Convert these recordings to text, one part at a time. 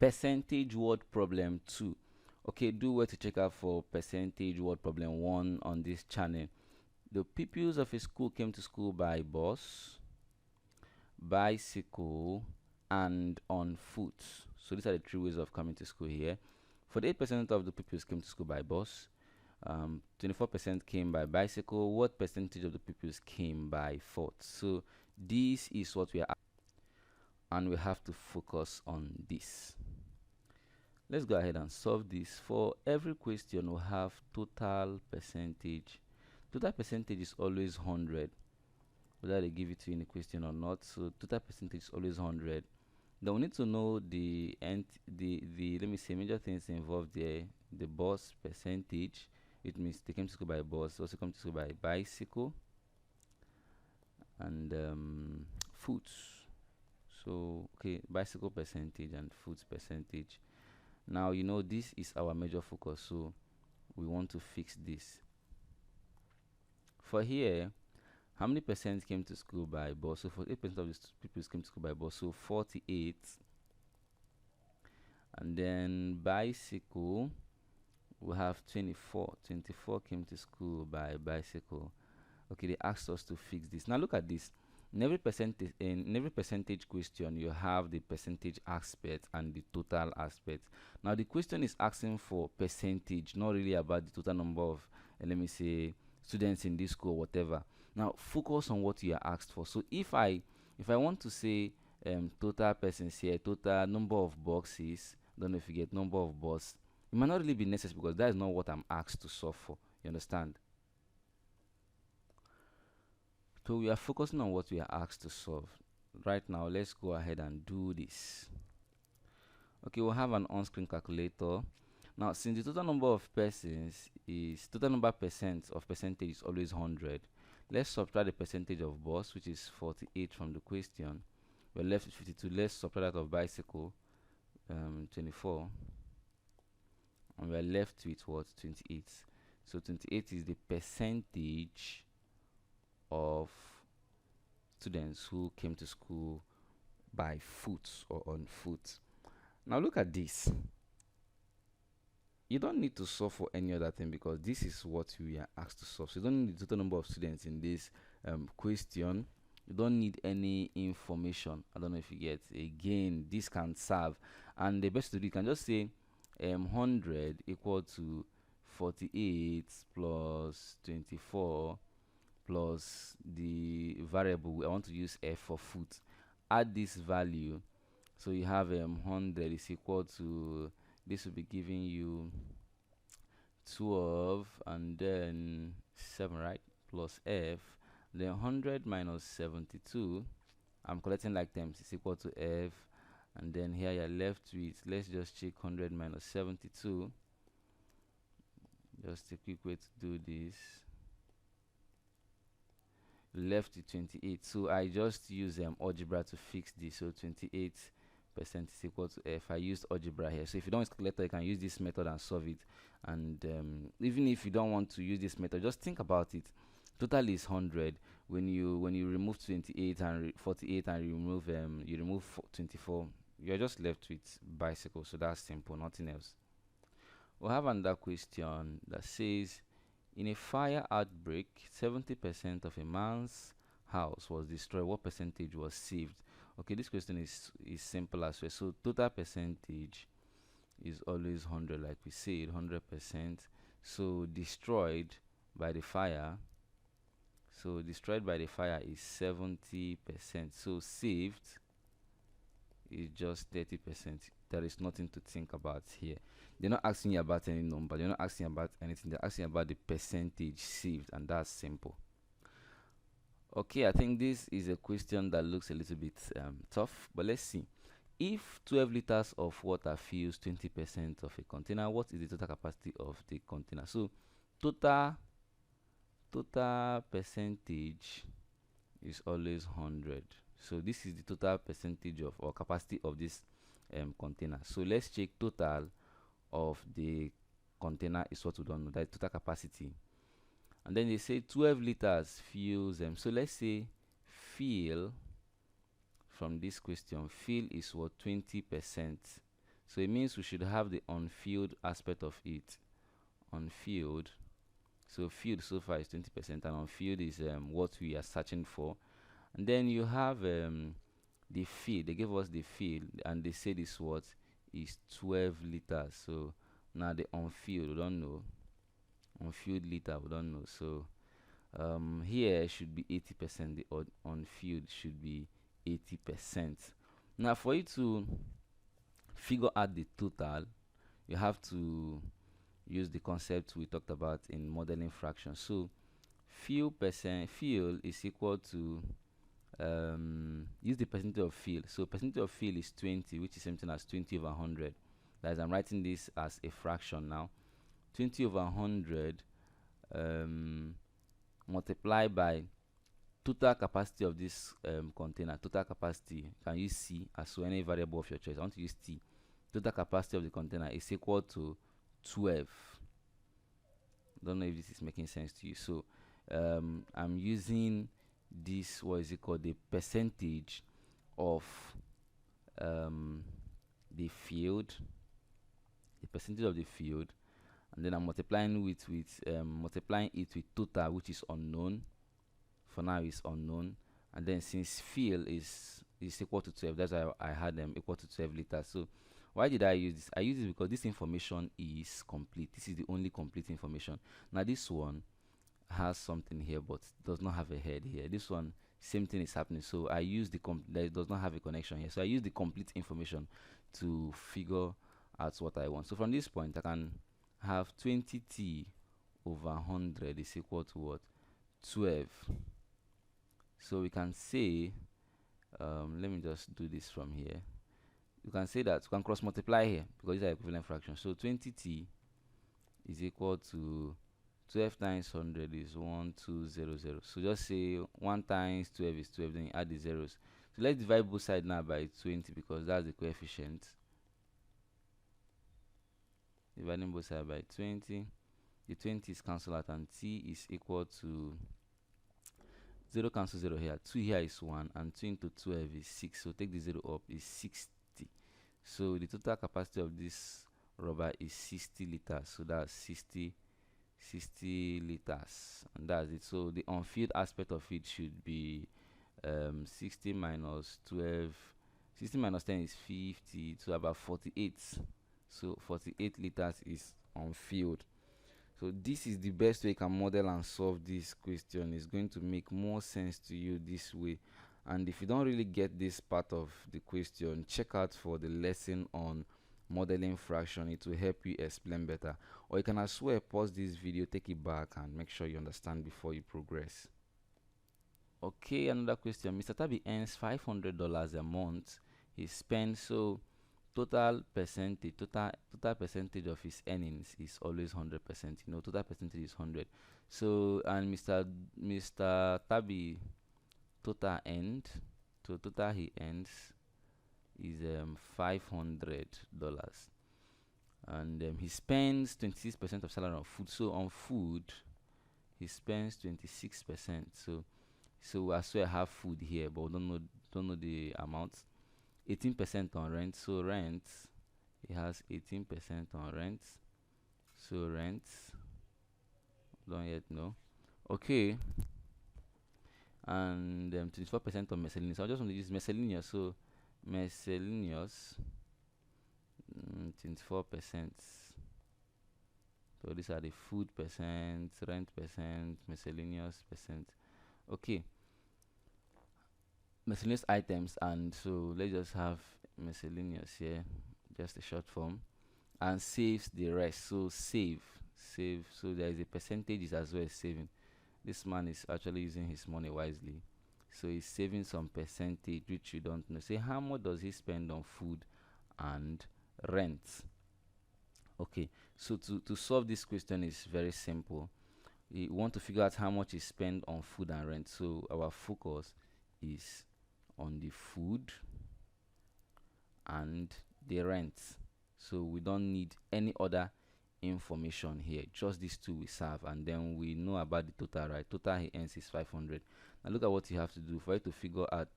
Percentage word problem 2. Okay, do well to check out for percentage word problem 1 on this channel. The pupils of a school came to school by bus, bicycle, and on foot. So these are the three ways of coming to school here. 48% of the pupils came to school by bus. 24% came by bicycle. What percentage of the pupils came by foot? So this is what we are, and we have to focus on this. Let's go ahead and solve this. For every question, we have total percentage. Total percentage is always 100, whether they give it to you in the question or not. So total percentage is always 100. Then we need to know the let me say major things involved there. The bus percentage, it means they came to school by bus, also come to school by bicycle, and foot. So okay, bicycle percentage and foot percentage. Now you know this is our major focus, so we want to fix this. For here, how many percent came to school by bus? So 48% of the people came to school by bus, so 48. And then bicycle, we have 24. 24 came to school by bicycle. Okay, they asked us to fix this. Now look at this. In every percentage question, you have the percentage aspect and the total aspect. Now the question is asking for percentage, not really about the total number of let me say students in this school or whatever. Now focus on what you are asked for. So if I want to say total persons here, total number of boxes, don't know if you get number of bus, it might not really be necessary because that is not what I'm asked to solve for. You understand? So we are focusing on what we are asked to solve. Right now, let's go ahead and do this. Okay, we'll have an on-screen calculator. Now, since the total number of persons is total number percent of percentage is always 100, let's subtract the percentage of bus, which is 48 from the question. We're left with 52. Let's subtract that of bicycle, 24, and we're left with what? 28. So 28 is the percentage of students who came to school by foot or on foot. Now look at this. You don't need to solve for any other thing because this is what we are asked to solve. So you don't need the total number of students in this question. You don't need any information. I don't know if you get. Again, this can serve, and the best to do, you can just say 100 equal to 48 plus 24 plus the variable I want to use f for foot. Add this value, so you have 100 is equal to, this will be giving you 12 and then 7, right, plus f, then 100 minus 72, I'm collecting like terms, is equal to f, and then here you're left with, let's just check 100 minus 72, just a quick way to do this, left with 28. So I just use algebra to fix this. So 28% is equal to f. I used algebra here. So if you don't use calculator, you can use this method and solve it. And even if you don't want to use this method, just think about it. Total is 100. When you remove 28 and 48 and you remove 24, you're just left with bicycle. So that's simple, nothing else. We'll have another question that says, in a fire outbreak, 70% of a man's house was destroyed. What percentage was saved? Okay, this question is simple as well. So total percentage is always 100, like we said, 100%. So destroyed by the fire. So destroyed by the fire is 70%. So saved is just 30%. There is nothing to think about here. They're not asking you about any number, they're not asking about anything, they're asking about the percentage saved, and that's simple. Okay, I think this is a question that looks a little bit tough, but let's see. If 12 liters of water fills 20% of a container, what is the total capacity of the container? So total percentage is always 100. So this is the total percentage of or capacity of this container. So let's check total of the container is what we don't know, that is total capacity. And then they say 12 liters fills them. So let's say fill, from this question, fill is what? 20%. So it means we should have the on-field aspect of it. On-field. So field so far is 20%, and on-field is what we are searching for. And then you have the field. They gave us the field, and they say this what is 12 liters. So now the on-field, we don't know. On-field liter, we don't know. So here should be 80%. The on-field should be 80%. Now for you to figure out the total, you have to use the concept we talked about in modeling fractions. So field is equal to use the percentage of field. So percentage of field is 20, which is something as 20 over 100. That is, I'm writing this as a fraction now. 20 over 100 multiplied by total capacity of this container. Total capacity, can use C as well, any variable of your choice. I want to use T. Total capacity of the container is equal to 12. Don't know if this is making sense to you. So I'm using this, what is it called, the percentage of the field, and then I'm multiplying multiplying it with total, which is unknown. For now is unknown. And then since field is equal to 12, that's why I had them equal to 12 liters. So why did I use this? I use it because this information is complete. This is the only complete information. Now this one has something here but does not have a head here. This one, same thing is happening. So I use the that does not have a connection here. So I use the complete information to figure out what I want. So from this point, I can have 20t over 100 is equal to what? 12. So we can say, let me just do this from here. You can say that we can cross multiply here because these are equivalent fractions. So 20t is equal to 12 times 100 is 1200. So just say 1 times 12 is 12, then you add the zeros. So let's divide both sides now by 20 because that's the coefficient. Dividing both sides by 20. The 20 is cancelled out and t is equal to 0 cancel 0 here. 2 here is 1 and 2 into 12 is 6. So take the 0 up is 60. So the total capacity of this rubber is 60 liters. So that's 60 liters, and that's it. So the on-field aspect of it should be 60 minus 12. 60 minus 10 is 50, so about 48. So 48 liters is on-field. So this is the best way you can model and solve this question. It's going to make more sense to you this way. And if you don't really get this part of the question, check out for the lesson on modeling fraction. It will help you explain better. Or you can as well pause this video, take it back, and make sure you understand before you progress. Okay, another question. Mr. Tabi earns $500 a month. He spends, so total percentage of his earnings is always 100%. You know, total percentage is 100. So, and Mr. Tabi total he earns is $500, and he spends 26% of salary on food. So on food he spends 26%. So as well have food here, but we don't know the amount. 18% on rent. So rent, he has 18% on rent. So rent, don't yet know. Okay. And 24% on miscellaneous. I just want to use miscellaneous. So miscellaneous, 24%. So these are the food percent, rent percent, miscellaneous percent. Okay, miscellaneous items. And so let's just have miscellaneous here, just a short form, and saves the rest. So save. So there is a percentage as well as saving. This man is actually using his money wisely. So he's saving some percentage which you don't know. Say, how much does he spend on food and rent? Okay, so to solve this question is very simple. We want to figure out how much he spent on food and rent. So our focus is on the food and the rent. So we don't need any other information here, just these two we serve, and then we know about the total, right? Total he earns is 500. Now look at what you have to do for you to figure out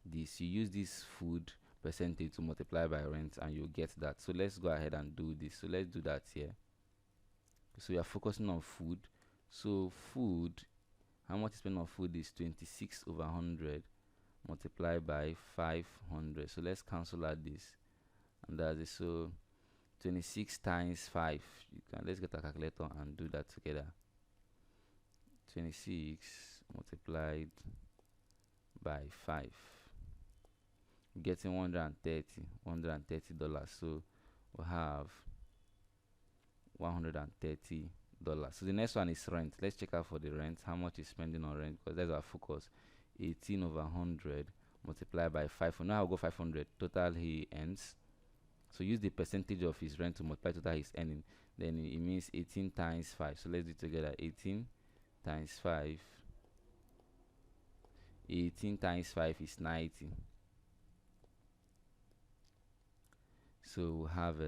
this. You use this food percentage to multiply by rent, and you get that. So let's go ahead and do this. So let's do that here. So we are focusing on food. So food, how much you spend on food is 26 over 100 multiplied by 500. So let's cancel out this, and that's it. So 26 times 5, let's get a calculator and do that together. 26 multiplied by 5, getting $130. So we'll have $130. So the next one is rent. Let's check out for the rent, how much is spending on rent, because that's our focus. 18 over 100 multiplied by 5. For now I'll go 500 total he earns. So use the percentage of his rent to multiply total he's earning. Then it means 18 times 5. So let's do it together. 18 times 5. 18 times 5 is 90. So we'll have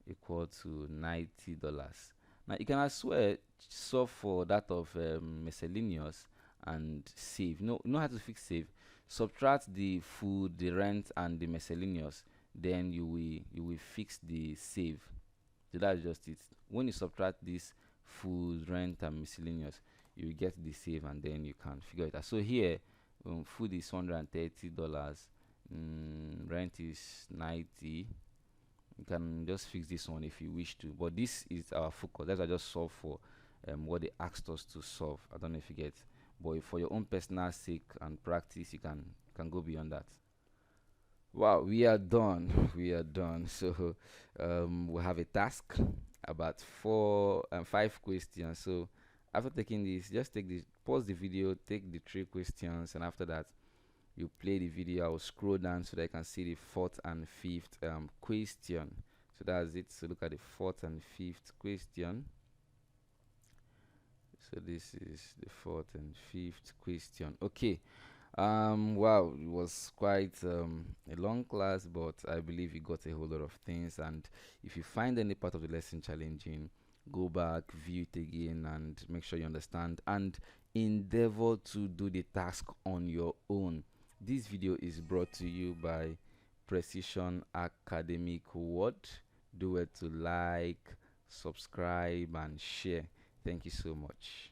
equal to $90. Now you can as well solve for that of miscellaneous and save. No, you know how to fix save. Subtract the food, the rent, and the miscellaneous. Then you will fix the save. So that's just it. When you subtract this food, rent, and miscellaneous, you get the save, and then you can figure it out. So here, food is $130. Rent is 90. You can just fix this one if you wish to, but this is our focus. That's why I just solve for what they asked us to solve. I don't know if you get, but for your own personal sake and practice, you can go beyond that. Wow, we are done. We are done. So we have a task about 5 questions. So after taking this, just pause the video, take the 3 questions, and after that you play the video. I'll scroll down so that I can see the 4th and 5th question. So that's it. So look at the 4th and 5th question. So this is the 4th and 5th question. Okay. Wow, it was quite a long class, but I believe you got a whole lot of things. And if you find any part of the lesson challenging, go back, view it again, and make sure you understand and endeavor to do the task on your own. This video is brought to you by Precision Academic World. Do it to like, subscribe, and share. Thank you so much.